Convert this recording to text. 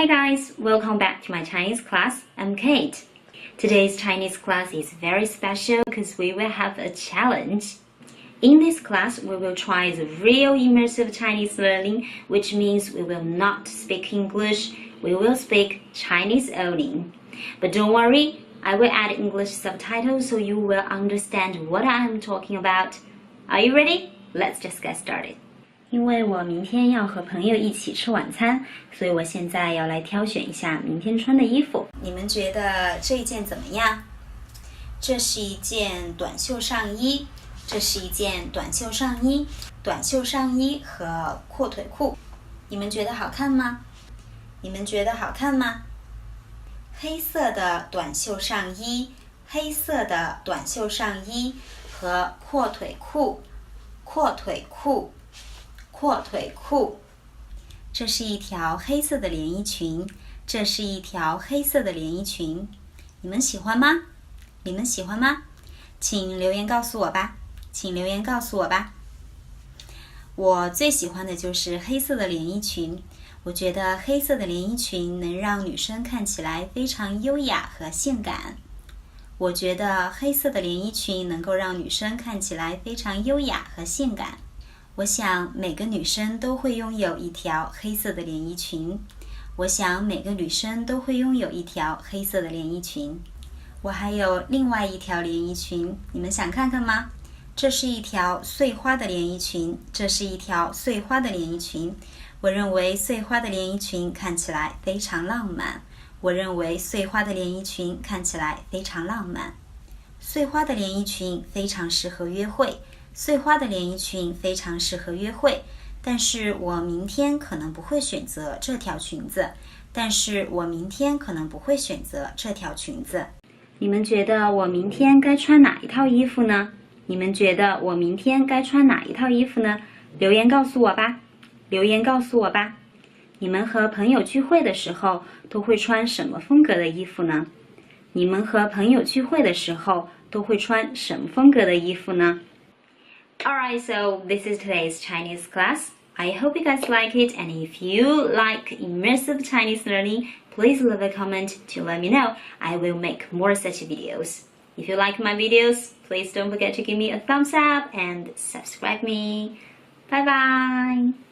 Hi guys, welcome back to my Chinese class. I'm Kate. Today's Chinese class is very special because we will have a challenge. In this class, we will try the real immersive Chinese learning, which means we will not speak English, we will speak Chinese only. But don't worry, I will add English subtitles so you will understand what I am talking about. Are you ready? Let's just get started. 因为我明天要和朋友一起吃晚餐，所以我现在要来挑选一下明天穿的衣服。你们觉得这一件怎么样？这是一件短袖上衣，这是一件短袖上衣，短袖上衣和阔腿裤。你们觉得好看吗？你们觉得好看吗？黑色的短袖上衣，黑色的短袖上衣和阔腿裤，阔腿裤。阔腿裤，这是一条黑色的连衣裙，这是一条黑色的连衣裙，你们喜欢吗？你们喜欢吗？请留言告诉我吧，请留言告诉我吧。我最喜欢的就是黑色的连衣裙，我觉得黑色的连衣裙能让女生看起来非常优雅和性感。我觉得黑色的连衣裙能够让女生看起来非常优雅和性感。我想每个女生都会拥有一条黑色的连衣裙。我想每个女生都会拥有一条黑色的连衣裙。我还有另外一条连衣裙，你们想看看吗？这是一条碎花的连衣裙，这是一条碎花的连衣裙。我认为碎花的连衣裙看起来非常浪漫。我认为碎花的连衣裙看起来非常浪漫。碎花的连衣裙非常适合约会。碎花的连衣裙非常适合约会，但是我明天可能不会选择这条裙子。你们觉得我明天该穿哪一套衣服呢？你们觉得我明天该穿哪一套衣服呢？留言告诉我吧，留言告诉我吧。你们和朋友聚会的时候都会穿什么风格的衣服呢？你们和朋友聚会的时候都会穿什么风格的衣服呢？Alright, so this is today's Chinese class. I hope you guys like it, and if you like immersive Chinese learning, please leave a comment to let me know. I will make more such videos. If you like my videos, please don't forget to give me a thumbs up and subscribe me. Bye bye!